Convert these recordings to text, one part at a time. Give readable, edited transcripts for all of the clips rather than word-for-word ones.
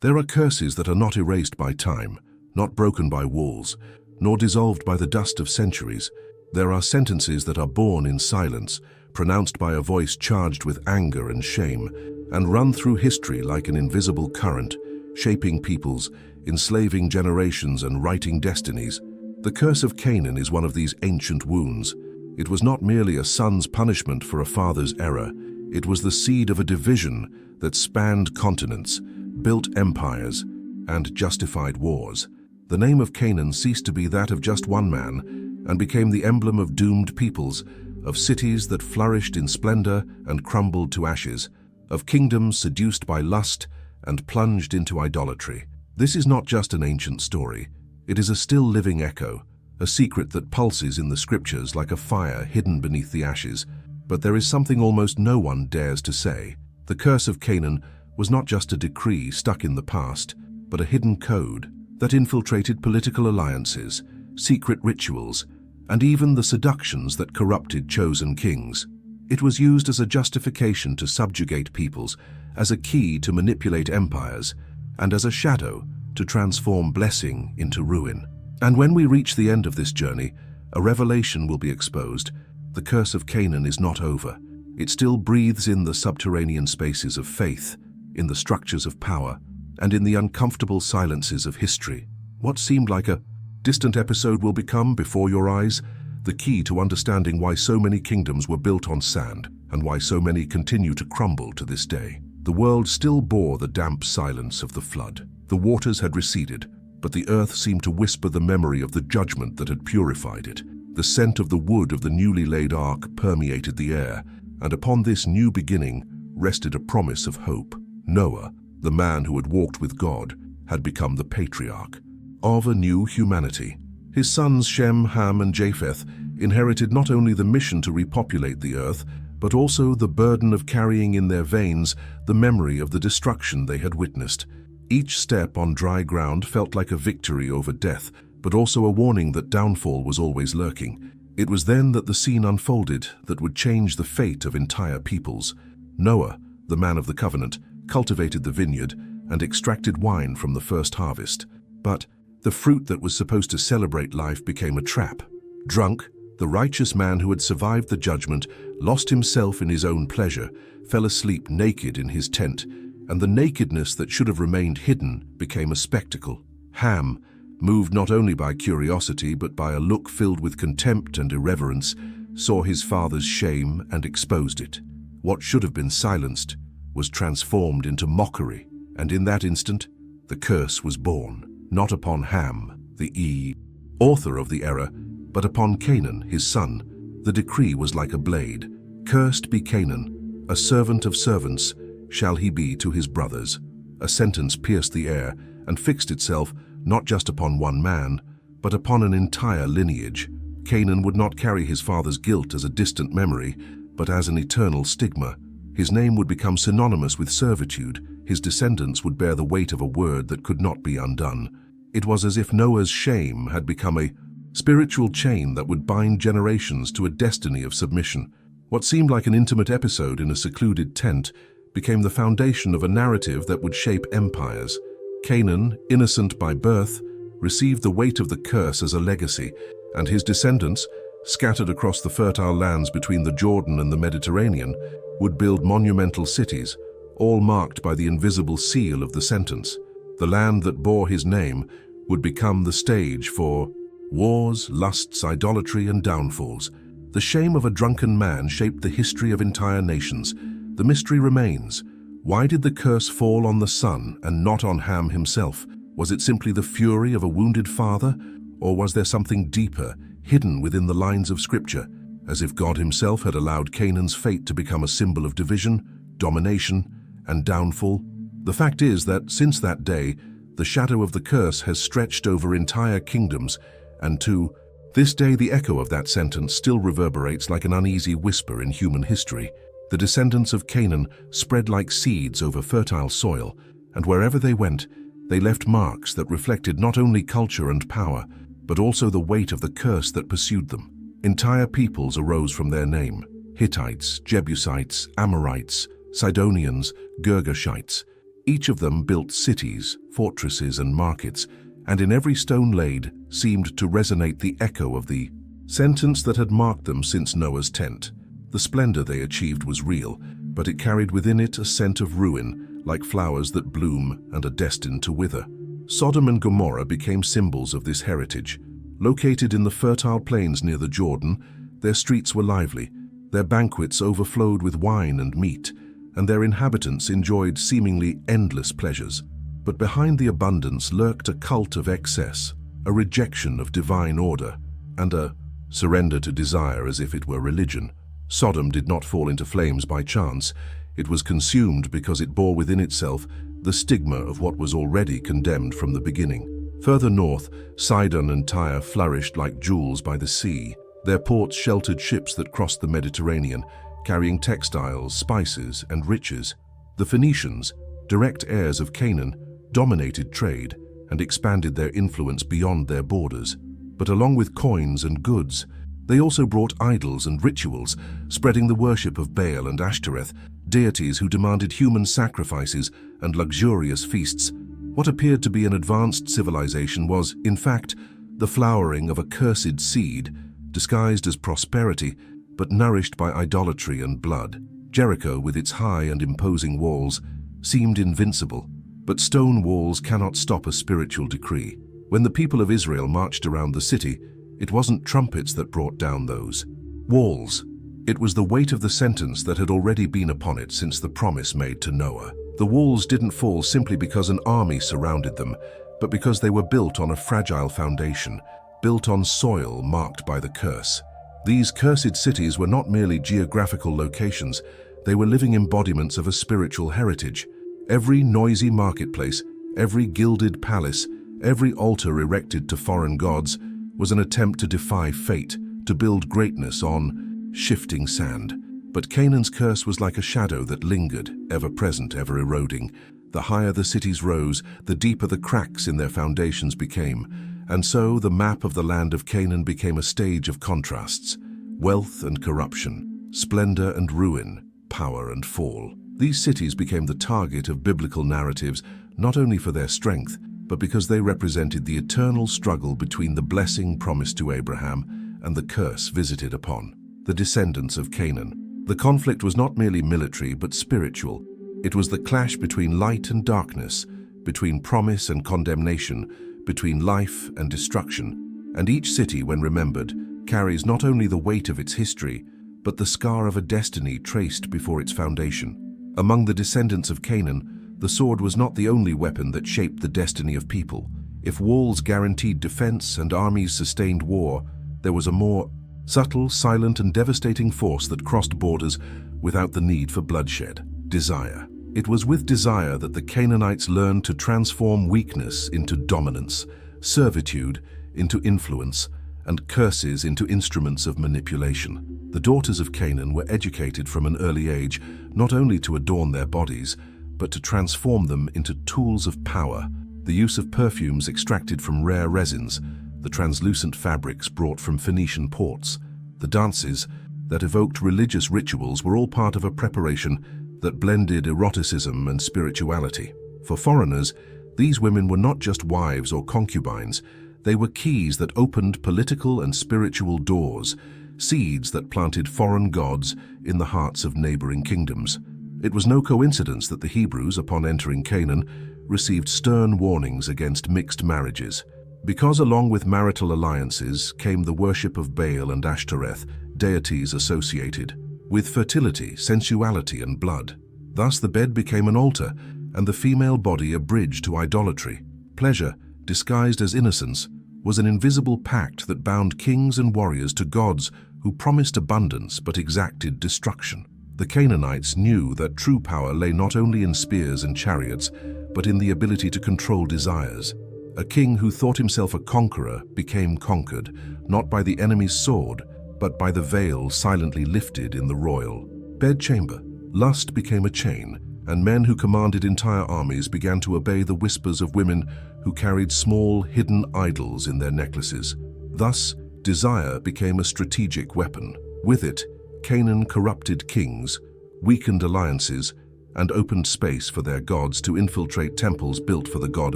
There are curses that are not erased by time, not broken by walls, nor dissolved by the dust of centuries. There are sentences that are born in silence, pronounced by a voice charged with anger and shame, and run through history like an invisible current, shaping peoples, enslaving generations and writing destinies. The curse of Canaan is one of these ancient wounds. It was not merely a son's punishment for a father's error. It was the seed of a division that spanned continents, built empires, and justified wars. The name of Canaan ceased to be that of just one man and became the emblem of doomed peoples, of cities that flourished in splendor and crumbled to ashes, of kingdoms seduced by lust and plunged into idolatry. This is not just an ancient story. It is a still living echo, a secret that pulses in the scriptures like a fire hidden beneath the ashes. But there is something almost no one dares to say. The curse of Canaan was not just a decree stuck in the past, but a hidden code that infiltrated political alliances, secret rituals, and even the seductions that corrupted chosen kings. It was used as a justification to subjugate peoples, as a key to manipulate empires, and as a shadow to transform blessing into ruin. And when we reach the end of this journey, a revelation will be exposed. The curse of Canaan is not over. It still breathes in the subterranean spaces of faith, in the structures of power, and in the uncomfortable silences of history. What seemed like a distant episode will become, before your eyes, the key to understanding why so many kingdoms were built on sand and why so many continue to crumble to this day. The world still bore the damp silence of the flood. The waters had receded, but the earth seemed to whisper the memory of the judgment that had purified it. The scent of the wood of the newly laid ark permeated the air, and upon this new beginning rested a promise of hope. Noah, the man who had walked with God, had become the patriarch of a new humanity. His sons Shem, Ham, and Japheth inherited not only the mission to repopulate the earth, but also the burden of carrying in their veins the memory of the destruction they had witnessed. Each step on dry ground felt like a victory over death, but also a warning that downfall was always lurking. It was then that the scene unfolded that would change the fate of entire peoples. Noah, the man of the covenant, cultivated the vineyard and extracted wine from the first harvest. But the fruit that was supposed to celebrate life became a trap. Drunk, the righteous man who had survived the judgment lost himself in his own pleasure, fell asleep naked in his tent, and the nakedness that should have remained hidden became a spectacle. Ham, moved not only by curiosity but by a look filled with contempt and irreverence, saw his father's shame and exposed it. What should have been silenced was transformed into mockery, and in that instant, the curse was born, not upon Ham, the author of the error, but upon Canaan, his son. The decree was like a blade. Cursed be Canaan, a servant of servants shall he be to his brothers. A sentence pierced the air and fixed itself not just upon one man, but upon an entire lineage. Canaan would not carry his father's guilt as a distant memory, but as an eternal stigma. His name would become synonymous with servitude. His descendants would bear the weight of a word that could not be undone. It was as if Noah's shame had become a spiritual chain that would bind generations to a destiny of submission. What seemed like an intimate episode in a secluded tent became the foundation of a narrative that would shape empires. Canaan, innocent by birth, received the weight of the curse as a legacy, and his descendants, scattered across the fertile lands between the Jordan and the Mediterranean, would build monumental cities, all marked by the invisible seal of the sentence. The land that bore his name would become the stage for wars, lusts, idolatry, and downfalls. The shame of a drunken man shaped the history of entire nations. The mystery remains. Why did the curse fall on the son and not on Ham himself? Was it simply the fury of a wounded father, or was there something deeper, hidden within the lines of Scripture, as if God himself had allowed Canaan's fate to become a symbol of division, domination, and downfall? The fact is that since that day, the shadow of the curse has stretched over entire kingdoms, and to this day the echo of that sentence still reverberates like an uneasy whisper in human history. The descendants of Canaan spread like seeds over fertile soil, and wherever they went, they left marks that reflected not only culture and power, but also the weight of the curse that pursued them. Entire peoples arose from their name: Hittites, Jebusites, Amorites, Sidonians, Girgashites. Each of them built cities, fortresses, and markets, and in every stone laid seemed to resonate the echo of the sentence that had marked them since Noah's tent. The splendor they achieved was real, but it carried within it a scent of ruin, like flowers that bloom and are destined to wither. Sodom and Gomorrah became symbols of this heritage. Located in the fertile plains near the Jordan, their streets were lively, their banquets overflowed with wine and meat, and their inhabitants enjoyed seemingly endless pleasures. But behind the abundance lurked a cult of excess, a rejection of divine order, and a surrender to desire as if it were religion. Sodom did not fall into flames by chance. It was consumed because it bore within itself the stigma of what was already condemned from the beginning. Further north, Sidon and Tyre flourished like jewels by the sea. Their ports sheltered ships that crossed the Mediterranean, carrying textiles, spices, and riches. The Phoenicians, direct heirs of Canaan, dominated trade and expanded their influence beyond their borders. But along with coins and goods, they also brought idols and rituals, spreading the worship of Baal and Ashtoreth, deities who demanded human sacrifices and luxurious feasts. What appeared to be an advanced civilization was, in fact, the flowering of a cursed seed, disguised as prosperity, but nourished by idolatry and blood. Jericho, with its high and imposing walls, seemed invincible, but stone walls cannot stop a spiritual decree. When the people of Israel marched around the city, it wasn't trumpets that brought down those walls. It was the weight of the sentence that had already been upon it since the promise made to Noah. The walls didn't fall simply because an army surrounded them, but because they were built on a fragile foundation, built on soil marked by the curse. These cursed cities were not merely geographical locations, they were living embodiments of a spiritual heritage. Every noisy marketplace, every gilded palace, every altar erected to foreign gods was an attempt to defy fate, to build greatness on shifting sand. But Canaan's curse was like a shadow that lingered, ever present, ever eroding. The higher the cities rose, the deeper the cracks in their foundations became. And so the map of the land of Canaan became a stage of contrasts: wealth and corruption, splendor and ruin, power and fall. These cities became the target of biblical narratives, not only for their strength, but because they represented the eternal struggle between the blessing promised to Abraham and the curse visited upon the descendants of Canaan. The conflict was not merely military, but spiritual. It was the clash between light and darkness, between promise and condemnation, between life and destruction. And each city, when remembered, carries not only the weight of its history, but the scar of a destiny traced before its foundation. Among the descendants of Canaan, the sword was not the only weapon that shaped the destiny of people. If walls guaranteed defense and armies sustained war, there was a more subtle, silent, and devastating force that crossed borders without the need for bloodshed: desire. It was with desire that the Canaanites learned to transform weakness into dominance, servitude into influence, and curses into instruments of manipulation. The daughters of Canaan were educated from an early age not only to adorn their bodies, but to transform them into tools of power. The use of perfumes extracted from rare resins, the translucent fabrics brought from Phoenician ports, the dances that evoked religious rituals were all part of a preparation that blended eroticism and spirituality. For foreigners, these women were not just wives or concubines, they were keys that opened political and spiritual doors, seeds that planted foreign gods in the hearts of neighboring kingdoms. It was no coincidence that the Hebrews, upon entering Canaan, received stern warnings against mixed marriages. Because along with marital alliances came the worship of Baal and Ashtoreth, deities associated with fertility, sensuality, and blood. Thus the bed became an altar, and the female body a bridge to idolatry. Pleasure, disguised as innocence, was an invisible pact that bound kings and warriors to gods who promised abundance but exacted destruction. The Canaanites knew that true power lay not only in spears and chariots, but in the ability to control desires. A king who thought himself a conqueror became conquered, not by the enemy's sword, but by the veil silently lifted in the royal bedchamber. Lust became a chain, and men who commanded entire armies began to obey the whispers of women who carried small, hidden idols in their necklaces. Thus, desire became a strategic weapon. With it, Canaan corrupted kings, weakened alliances, and opened space for their gods to infiltrate temples built for the God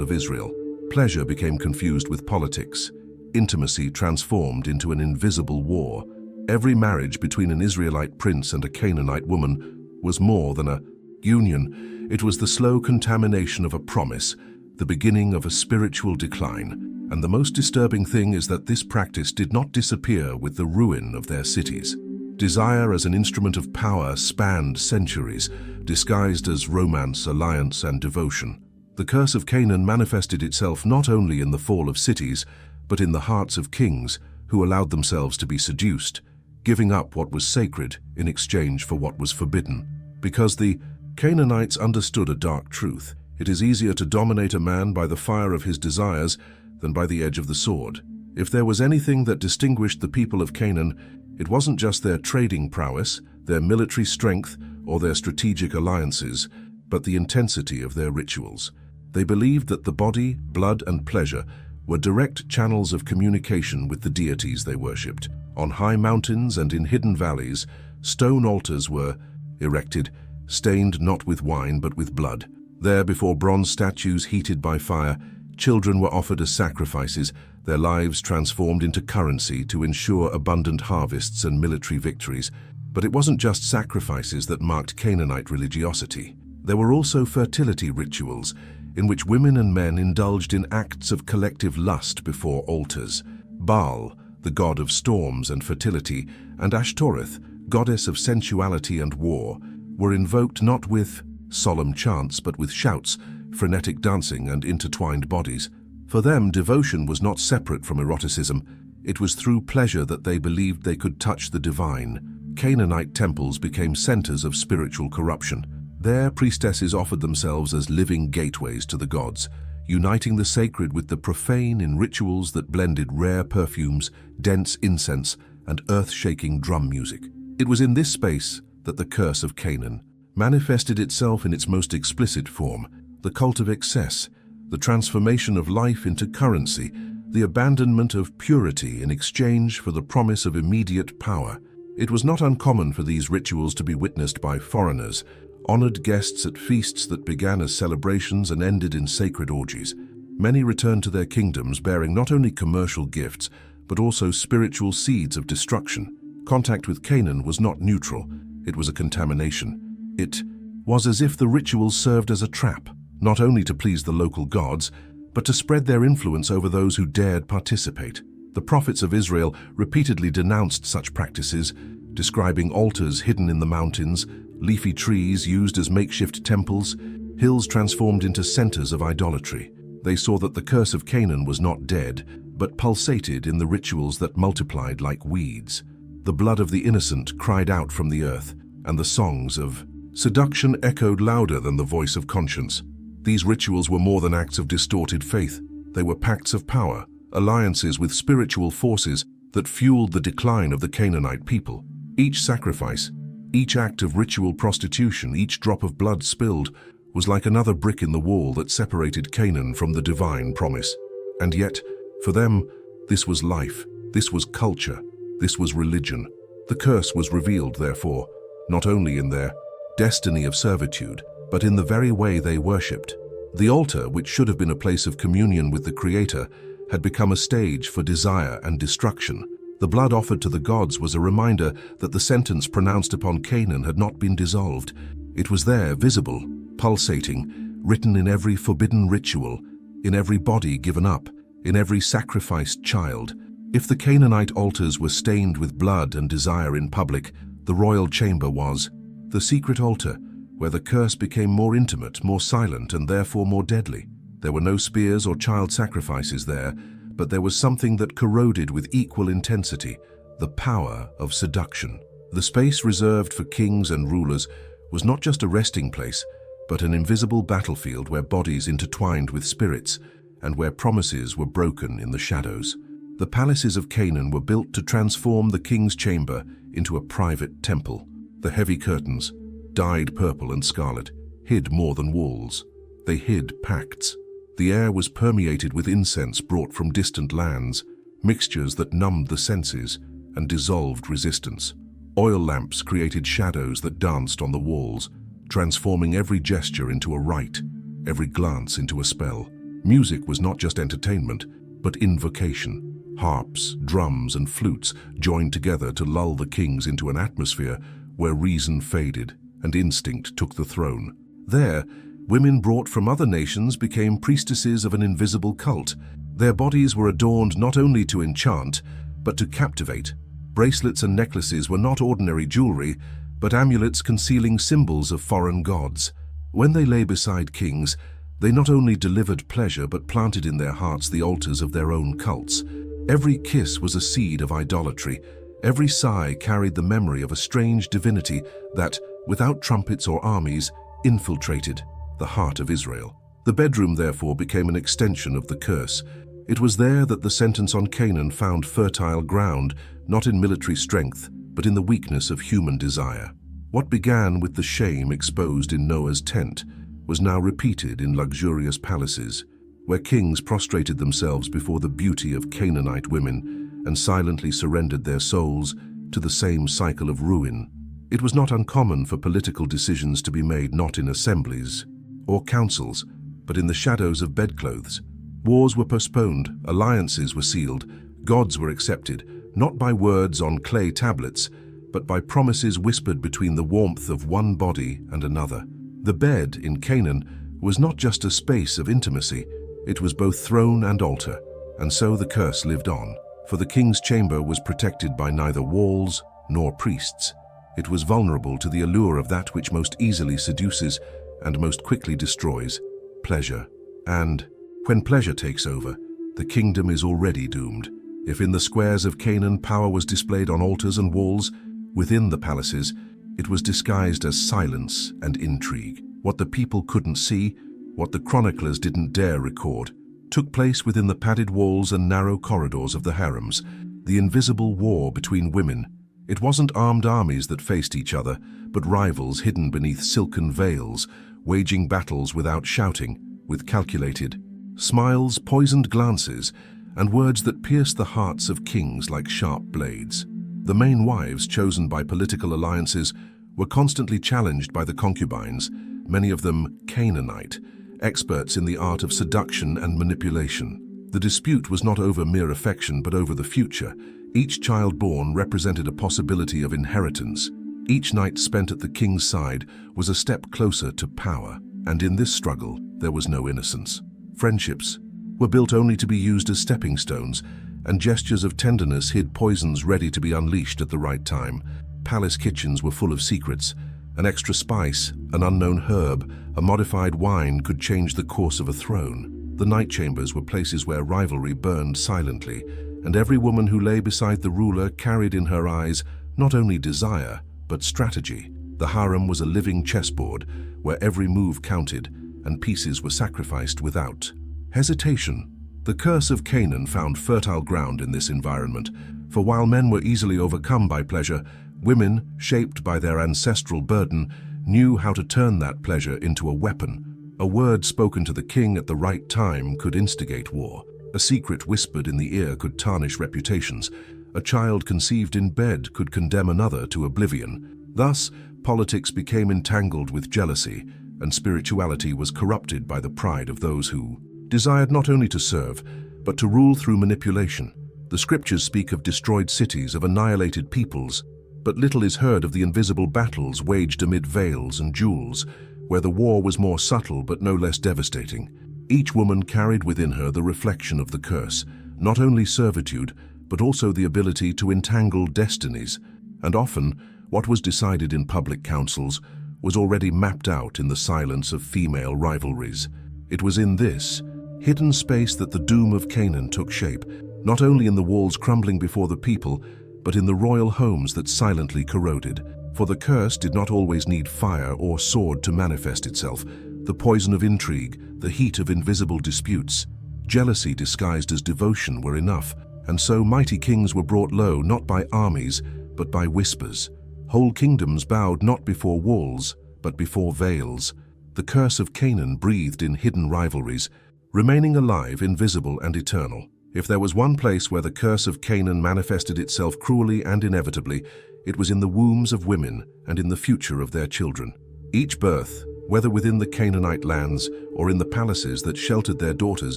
of Israel. Pleasure became confused with politics. Intimacy transformed into an invisible war. Every marriage between an Israelite prince and a Canaanite woman was more than a union. It was the slow contamination of a promise, the beginning of a spiritual decline. And the most disturbing thing is that this practice did not disappear with the ruin of their cities. Desire as an instrument of power spanned centuries, disguised as romance, alliance, and devotion. The curse of Canaan manifested itself not only in the fall of cities, but in the hearts of kings who allowed themselves to be seduced, giving up what was sacred in exchange for what was forbidden. Because the Canaanites understood a dark truth: it is easier to dominate a man by the fire of his desires than by the edge of the sword. If there was anything that distinguished the people of Canaan, it wasn't just their trading prowess, their military strength, or their strategic alliances, but the intensity of their rituals. They believed that the body, blood, and pleasure were direct channels of communication with the deities they worshipped. On high mountains and in hidden valleys, stone altars were erected, stained not with wine but with blood. There, before bronze statues heated by fire, children were offered as sacrifices, their lives transformed into currency to ensure abundant harvests and military victories. But it wasn't just sacrifices that marked Canaanite religiosity. There were also fertility rituals, in which women and men indulged in acts of collective lust before altars. Baal, the god of storms and fertility, and Ashtoreth, goddess of sensuality and war, were invoked not with solemn chants but with shouts, frenetic dancing, and intertwined bodies. For them, devotion was not separate from eroticism. It was through pleasure that they believed they could touch the divine. Canaanite temples became centers of spiritual corruption. There, priestesses offered themselves as living gateways to the gods, uniting the sacred with the profane in rituals that blended rare perfumes, dense incense, and earth-shaking drum music. It was in this space that the curse of Canaan manifested itself in its most explicit form: the cult of excess, the transformation of life into currency, the abandonment of purity in exchange for the promise of immediate power. It was not uncommon for these rituals to be witnessed by foreigners, honored guests at feasts that began as celebrations and ended in sacred orgies. Many returned to their kingdoms bearing not only commercial gifts, but also spiritual seeds of destruction. Contact with Canaan was not neutral, it was a contamination. It was as if the rituals served as a trap, not only to please the local gods, but to spread their influence over those who dared participate. The prophets of Israel repeatedly denounced such practices, describing altars hidden in the mountains, leafy trees used as makeshift temples, hills transformed into centers of idolatry. They saw that the curse of Canaan was not dead, but pulsated in the rituals that multiplied like weeds. The blood of the innocent cried out from the earth, and the songs of seduction echoed louder than the voice of conscience. These rituals were more than acts of distorted faith. They were pacts of power, alliances with spiritual forces that fueled the decline of the Canaanite people. Each sacrifice, each act of ritual prostitution, each drop of blood spilled, was like another brick in the wall that separated Canaan from the divine promise. And yet, for them, this was life, this was culture, this was religion. The curse was revealed, therefore, not only in their destiny of servitude, but in the very way they worshipped. The altar, which should have been a place of communion with the Creator, had become a stage for desire and destruction. The blood offered to the gods was a reminder that the sentence pronounced upon Canaan had not been dissolved. It was there, visible, pulsating, written in every forbidden ritual, in every body given up, in every sacrificed child. If the Canaanite altars were stained with blood and desire in public, the royal chamber was the secret altar, where the curse became more intimate, more silent, and therefore more deadly. There were no spears or child sacrifices there, but there was something that corroded with equal intensity: the power of seduction. The space reserved for kings and rulers was not just a resting place, but an invisible battlefield where bodies intertwined with spirits and where promises were broken in the shadows. The palaces of Canaan were built to transform the king's chamber into a private temple. The heavy curtains, dyed purple and scarlet, hid more than walls. They hid pacts. The air was permeated with incense brought from distant lands, mixtures that numbed the senses and dissolved resistance. Oil lamps created shadows that danced on the walls, transforming every gesture into a rite, every glance into a spell. Music was not just entertainment, but invocation. Harps, drums, and flutes joined together to lull the kings into an atmosphere where reason faded and instinct took the throne. There, women brought from other nations became priestesses of an invisible cult. Their bodies were adorned not only to enchant, but to captivate. Bracelets and necklaces were not ordinary jewelry, but amulets concealing symbols of foreign gods. When they lay beside kings, they not only delivered pleasure but planted in their hearts the altars of their own cults. Every kiss was a seed of idolatry. Every sigh carried the memory of a strange divinity that, without trumpets or armies, infiltrated the heart of Israel. The bedroom, therefore, became an extension of the curse. It was there that the sentence on Canaan found fertile ground, not in military strength, but in the weakness of human desire. What began with the shame exposed in Noah's tent was now repeated in luxurious palaces, where kings prostrated themselves before the beauty of Canaanite women and silently surrendered their souls to the same cycle of ruin. It was not uncommon for political decisions to be made not in assemblies or councils, but in the shadows of bedclothes. Wars were postponed, alliances were sealed, gods were accepted, not by words on clay tablets, but by promises whispered between the warmth of one body and another. The bed in Canaan was not just a space of intimacy, it was both throne and altar, and so the curse lived on. For the king's chamber was protected by neither walls nor priests. It was vulnerable to the allure of that which most easily seduces and most quickly destroys, pleasure. And when pleasure takes over, the kingdom is already doomed. If in the squares of Canaan power was displayed on altars and walls, within the palaces, it was disguised as silence and intrigue. What the people couldn't see, what the chroniclers didn't dare record, took place within the padded walls and narrow corridors of the harems, the invisible war between women. It wasn't armed armies that faced each other, but rivals hidden beneath silken veils, waging battles without shouting, with calculated smiles, poisoned glances, and words that pierced the hearts of kings like sharp blades. The main wives chosen by political alliances were constantly challenged by the concubines, many of them Canaanite, experts in the art of seduction and manipulation. The dispute was not over mere affection but over the future. Each child born represented a possibility of inheritance. Each night spent at the king's side was a step closer to power, and in this struggle there was no innocence. Friendships were built only to be used as stepping stones, and gestures of tenderness hid poisons ready to be unleashed at the right time. Palace kitchens were full of secrets. An extra spice, an unknown herb, a modified wine could change the course of a throne. The night chambers were places where rivalry burned silently, and every woman who lay beside the ruler carried in her eyes not only desire, but strategy. The harem was a living chessboard where every move counted and pieces were sacrificed without hesitation. The curse of Canaan found fertile ground in this environment, for while men were easily overcome by pleasure, women, shaped by their ancestral burden, knew how to turn that pleasure into a weapon. A word spoken to the king at the right time could instigate war. A secret whispered in the ear could tarnish reputations. A child conceived in bed could condemn another to oblivion. Thus, politics became entangled with jealousy, and spirituality was corrupted by the pride of those who desired not only to serve, but to rule through manipulation. The scriptures speak of destroyed cities, of annihilated peoples, but little is heard of the invisible battles waged amid veils and jewels, where the war was more subtle but no less devastating. Each woman carried within her the reflection of the curse, not only servitude, but also the ability to entangle destinies, and often, what was decided in public councils was already mapped out in the silence of female rivalries. It was in this hidden space that the doom of Canaan took shape, not only in the walls crumbling before the people, but in the royal homes that silently corroded. For the curse did not always need fire or sword to manifest itself. The poison of intrigue, the heat of invisible disputes, jealousy disguised as devotion were enough, and so mighty kings were brought low not by armies, but by whispers. Whole kingdoms bowed not before walls, but before veils. The curse of Canaan breathed in hidden rivalries, remaining alive, invisible and eternal. If there was one place where the curse of Canaan manifested itself cruelly and inevitably, it was in the wombs of women and in the future of their children. Each birth, whether within the Canaanite lands or in the palaces that sheltered their daughters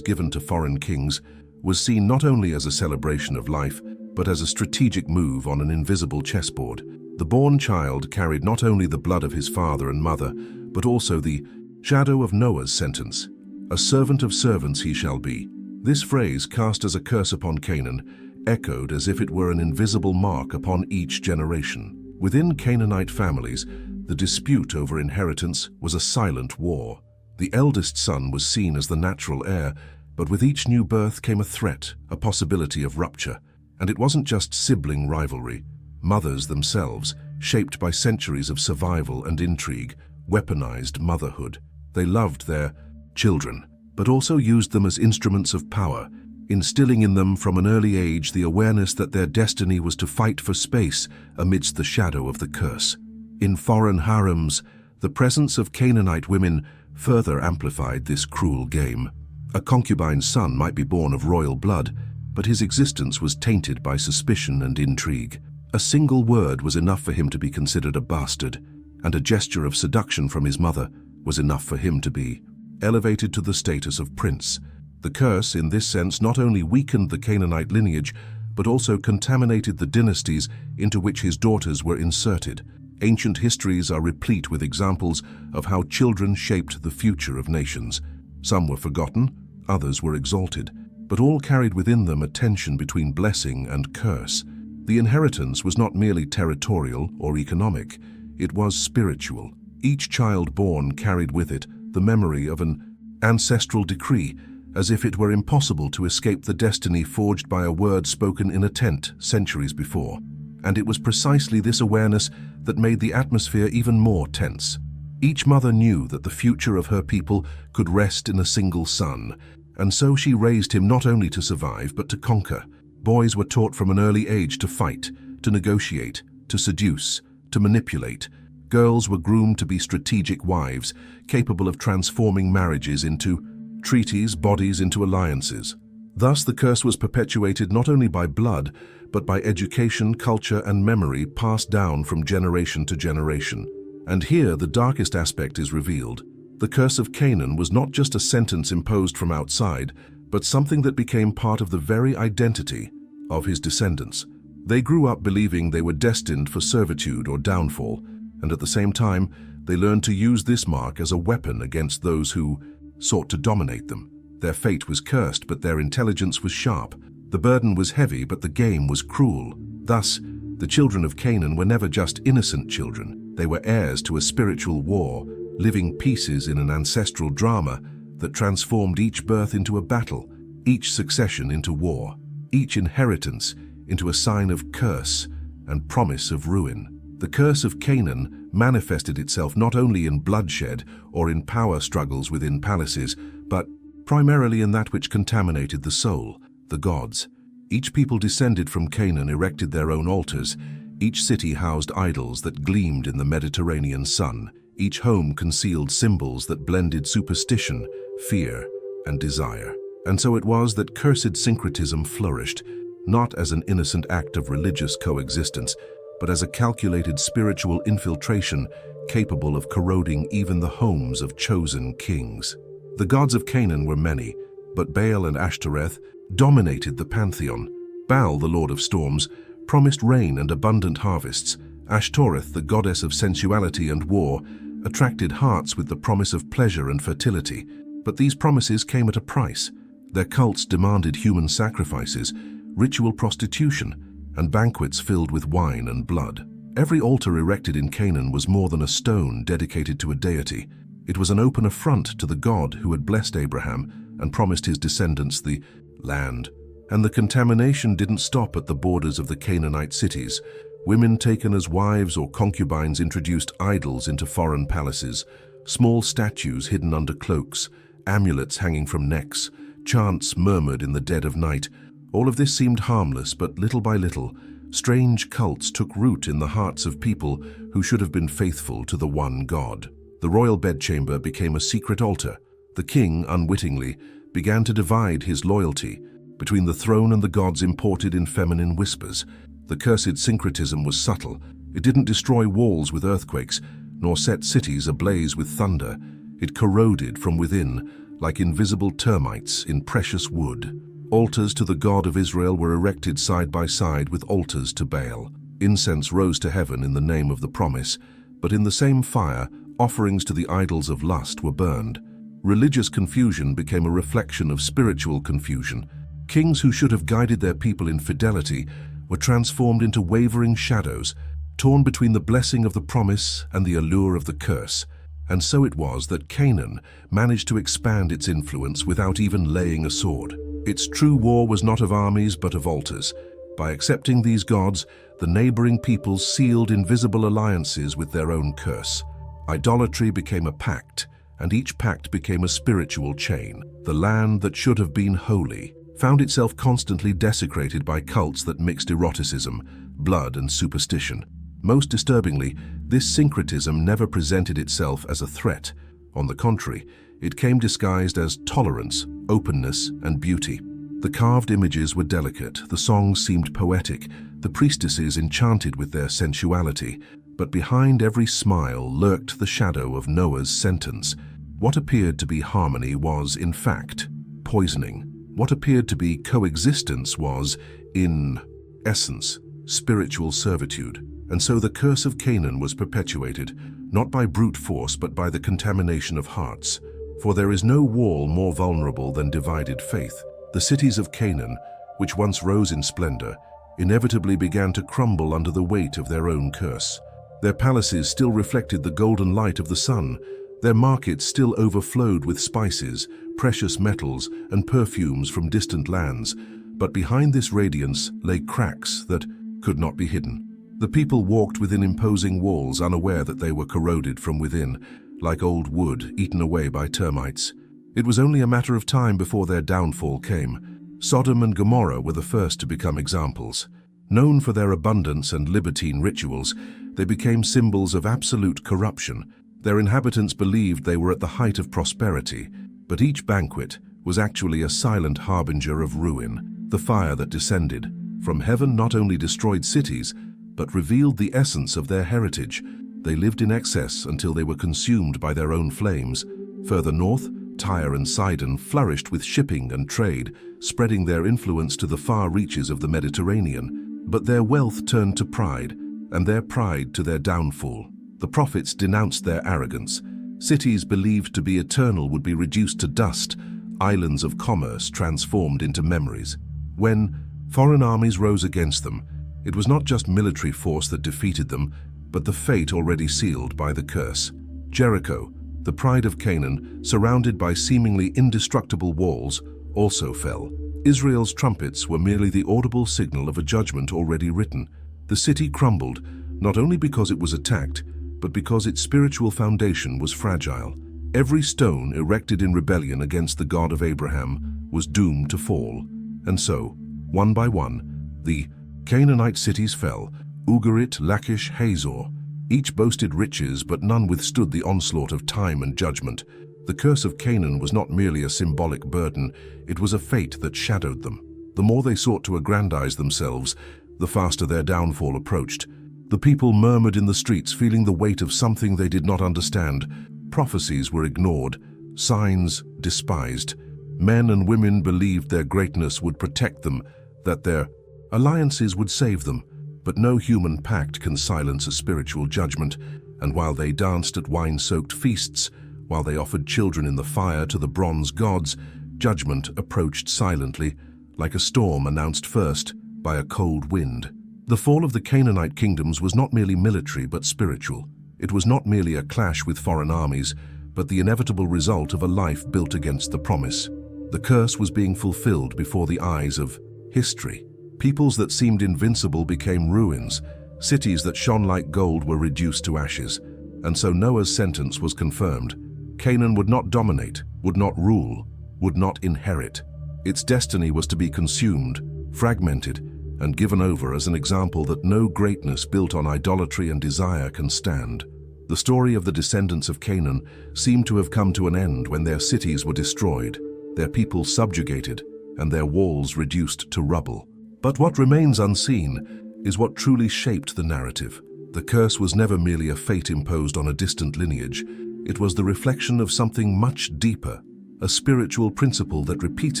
given to foreign kings, was seen not only as a celebration of life, but as a strategic move on an invisible chessboard. The born child carried not only the blood of his father and mother, but also the shadow of Noah's sentence. A servant of servants he shall be. This phrase, cast as a curse upon Canaan, echoed as if it were an invisible mark upon each generation. Within Canaanite families, the dispute over inheritance was a silent war. The eldest son was seen as the natural heir, but with each new birth came a threat, a possibility of rupture. And it wasn't just sibling rivalry. Mothers themselves, shaped by centuries of survival and intrigue, weaponized motherhood. They loved their children, but also used them as instruments of power, instilling in them from an early age the awareness that their destiny was to fight for space amidst the shadow of the curse. In foreign harems, the presence of Canaanite women further amplified this cruel game. A concubine's son might be born of royal blood, but his existence was tainted by suspicion and intrigue. A single word was enough for him to be considered a bastard, and a gesture of seduction from his mother was enough for him to be elevated to the status of prince. The curse, in this sense, not only weakened the Canaanite lineage, but also contaminated the dynasties into which his daughters were inserted. Ancient histories are replete with examples of how children shaped the future of nations. Some were forgotten, others were exalted, but all carried within them a tension between blessing and curse. The inheritance was not merely territorial or economic, it was spiritual. Each child born carried with it the memory of an ancestral decree, as if it were impossible to escape the destiny forged by a word spoken in a tent centuries before. And it was precisely this awareness that made the atmosphere even more tense. Each mother knew that the future of her people could rest in a single son, and so she raised him not only to survive but to conquer. Boys were taught from an early age to fight, to negotiate, to seduce, to manipulate. Girls were groomed to be strategic wives, capable of transforming marriages into treaties, bodies into alliances. Thus the curse was perpetuated not only by blood, but by education, culture, and memory passed down from generation to generation. And here the darkest aspect is revealed. The curse of Canaan was not just a sentence imposed from outside, but something that became part of the very identity of his descendants. They grew up believing they were destined for servitude or downfall, and at the same time, they learned to use this mark as a weapon against those who sought to dominate them. Their fate was cursed, but their intelligence was sharp. The burden was heavy, but the game was cruel. Thus, the children of Canaan were never just innocent children. They were heirs to a spiritual war, living pieces in an ancestral drama that transformed each birth into a battle, each succession into war, each inheritance into a sign of curse and promise of ruin. The curse of Canaan manifested itself not only in bloodshed or in power struggles within palaces, but primarily in that which contaminated the soul, the gods. Each people descended from Canaan erected their own altars. Each city housed idols that gleamed in the Mediterranean sun. Each home concealed symbols that blended superstition, fear, and desire. And so it was that cursed syncretism flourished, not as an innocent act of religious coexistence, but as a calculated spiritual infiltration capable of corroding even the homes of chosen kings. The gods of Canaan were many, but Baal and Ashtoreth dominated the pantheon. Baal, the lord of storms, promised rain and abundant harvests. Ashtoreth, the goddess of sensuality and war, attracted hearts with the promise of pleasure and fertility. But these promises came at a price. Their cults demanded human sacrifices, ritual prostitution, and banquets filled with wine and blood. Every altar erected in Canaan was more than a stone dedicated to a deity. It was an open affront to the God who had blessed Abraham and promised his descendants the land. And the contamination didn't stop at the borders of the Canaanite cities. Women taken as wives or concubines introduced idols into foreign palaces, small statues hidden under cloaks, amulets hanging from necks, chants murmured in the dead of night. All of this seemed harmless, but little by little, strange cults took root in the hearts of people who should have been faithful to the one God. The royal bedchamber became a secret altar. The king, unwittingly, began to divide his loyalty between the throne and the gods imported in feminine whispers. The cursed syncretism was subtle. It didn't destroy walls with earthquakes, nor set cities ablaze with thunder. It corroded from within, like invisible termites in precious wood. Altars to the God of Israel were erected side by side with altars to Baal. Incense rose to heaven in the name of the promise, but in the same fire, offerings to the idols of lust were burned. Religious confusion became a reflection of spiritual confusion. Kings who should have guided their people in fidelity were transformed into wavering shadows, torn between the blessing of the promise and the allure of the curse. And so it was that Canaan managed to expand its influence without even laying a sword. Its true war was not of armies but of altars. By accepting these gods, the neighboring peoples sealed invisible alliances with their own curse. Idolatry became a pact, and each pact became a spiritual chain. The land that should have been holy found itself constantly desecrated by cults that mixed eroticism, blood, and superstition. Most disturbingly, this syncretism never presented itself as a threat. On the contrary, it came disguised as tolerance, openness, and beauty. The carved images were delicate, the songs seemed poetic, the priestesses enchanted with their sensuality. But behind every smile lurked the shadow of Noah's sentence. What appeared to be harmony was, in fact, poisoning. What appeared to be coexistence was, in essence, spiritual servitude. And so the curse of Canaan was perpetuated, not by brute force but by the contamination of hearts. For there is no wall more vulnerable than divided faith. The cities of Canaan, which once rose in splendor, inevitably began to crumble under the weight of their own curse. Their palaces still reflected the golden light of the sun. Their markets still overflowed with spices, precious metals, and perfumes from distant lands. But behind this radiance lay cracks that could not be hidden. The people walked within imposing walls, unaware that they were corroded from within, like old wood eaten away by termites. It was only a matter of time before their downfall came. Sodom and Gomorrah were the first to become examples. Known for their abundance and libertine rituals, they became symbols of absolute corruption. Their inhabitants believed they were at the height of prosperity, but each banquet was actually a silent harbinger of ruin. The fire that descended from heaven not only destroyed cities, but revealed the essence of their heritage. They lived in excess until they were consumed by their own flames. Further north, Tyre and Sidon flourished with shipping and trade, spreading their influence to the far reaches of the Mediterranean. But their wealth turned to pride, and their pride to their downfall. The prophets denounced their arrogance. Cities believed to be eternal would be reduced to dust, islands of commerce transformed into memories. When foreign armies rose against them, it was not just military force that defeated them, but the fate already sealed by the curse. Jericho, the pride of Canaan, surrounded by seemingly indestructible walls, also fell. Israel's trumpets were merely the audible signal of a judgment already written. The city crumbled, not only because it was attacked, but because its spiritual foundation was fragile. Every stone erected in rebellion against the God of Abraham was doomed to fall. And so, one by one, the Canaanite cities fell: Ugarit, Lachish, Hazor. Each boasted riches, but none withstood the onslaught of time and judgment. The curse of Canaan was not merely a symbolic burden, it was a fate that shadowed them. The more they sought to aggrandize themselves, the faster their downfall approached. The people murmured in the streets, feeling the weight of something they did not understand. Prophecies were ignored, signs despised. Men and women believed their greatness would protect them, that their alliances would save them. But no human pact can silence a spiritual judgment, and while they danced at wine-soaked feasts, while they offered children in the fire to the bronze gods, judgment approached silently, like a storm announced first by a cold wind. The fall of the Canaanite kingdoms was not merely military but spiritual. It was not merely a clash with foreign armies, but the inevitable result of a life built against the promise. The curse was being fulfilled before the eyes of history. Peoples that seemed invincible became ruins. Cities that shone like gold were reduced to ashes. And so Noah's sentence was confirmed. Canaan would not dominate, would not rule, would not inherit. Its destiny was to be consumed, fragmented, and given over as an example that no greatness built on idolatry and desire can stand. The story of the descendants of Canaan seemed to have come to an end when their cities were destroyed, their people subjugated, and their walls reduced to rubble. But what remains unseen is what truly shaped the narrative. The curse was never merely a fate imposed on a distant lineage. It was the reflection of something much deeper, a spiritual principle that repeats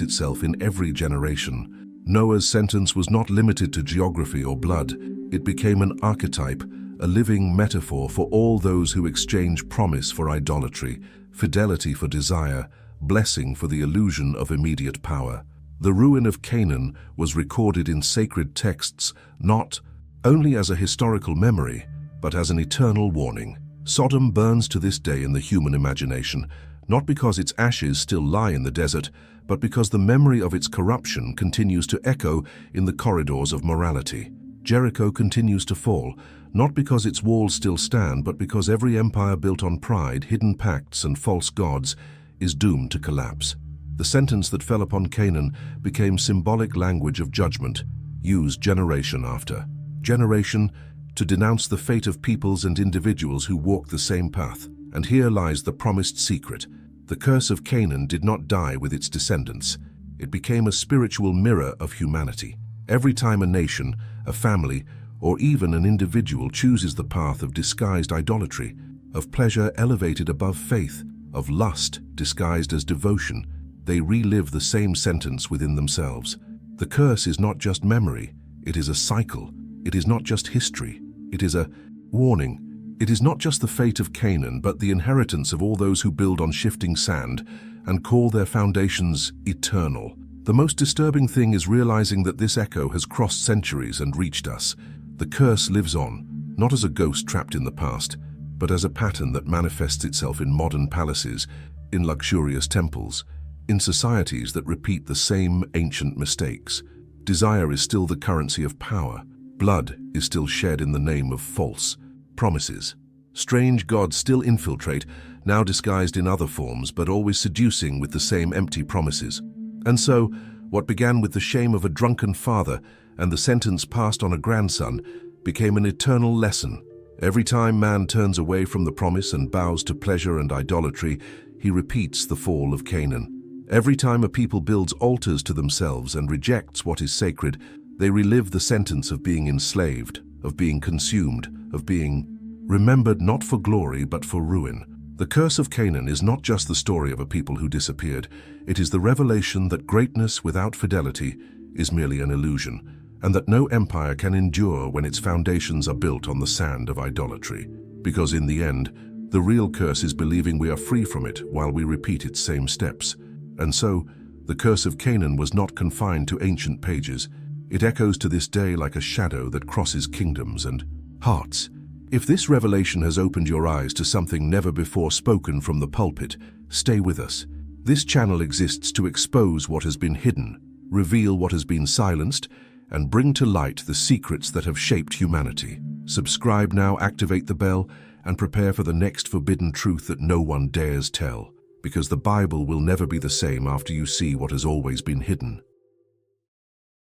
itself in every generation. Noah's sentence was not limited to geography or blood. It became an archetype, a living metaphor for all those who exchange promise for idolatry, fidelity for desire, blessing for the illusion of immediate power. The ruin of Canaan was recorded in sacred texts not only as a historical memory, but as an eternal warning. Sodom burns to this day in the human imagination, not because its ashes still lie in the desert, but because the memory of its corruption continues to echo in the corridors of morality. Jericho continues to fall, not because its walls still stand, but because every empire built on pride, hidden pacts, and false gods is doomed to collapse. The sentence that fell upon Canaan became symbolic language of judgment, used generation after generation to denounce the fate of peoples and individuals who walk the same path. And here lies the promised secret. The curse of Canaan did not die with its descendants. It became a spiritual mirror of humanity. Every time a nation, a family, or even an individual chooses the path of disguised idolatry, of pleasure elevated above faith, of lust disguised as devotion, they relive the same sentence within themselves. The curse is not just memory, it is a cycle. It is not just history, it is a warning. It is not just the fate of Canaan, but the inheritance of all those who build on shifting sand and call their foundations eternal. The most disturbing thing is realizing that this echo has crossed centuries and reached us. The curse lives on, not as a ghost trapped in the past, but as a pattern that manifests itself in modern palaces, in luxurious temples, in societies that repeat the same ancient mistakes. Desire is still the currency of power. Blood is still shed in the name of false promises. Strange gods still infiltrate, now disguised in other forms, but always seducing with the same empty promises. And so, what began with the shame of a drunken father and the sentence passed on a grandson became an eternal lesson. Every time man turns away from the promise and bows to pleasure and idolatry, he repeats the fall of Canaan. Every time a people builds altars to themselves and rejects what is sacred, they relive the sentence of being enslaved, of being consumed, of being remembered not for glory but for ruin. The curse of Canaan is not just the story of a people who disappeared. It is the revelation that greatness without fidelity is merely an illusion, and that no empire can endure when its foundations are built on the sand of idolatry. Because in the end, the real curse is believing we are free from it while we repeat its same steps. And so, the curse of Canaan was not confined to ancient pages. It echoes to this day like a shadow that crosses kingdoms and hearts. If this revelation has opened your eyes to something never before spoken from the pulpit, stay with us. This channel exists to expose what has been hidden, reveal what has been silenced, and bring to light the secrets that have shaped humanity. Subscribe now, activate the bell, and prepare for the next forbidden truth that no one dares tell, because the Bible will never be the same after you see what has always been hidden.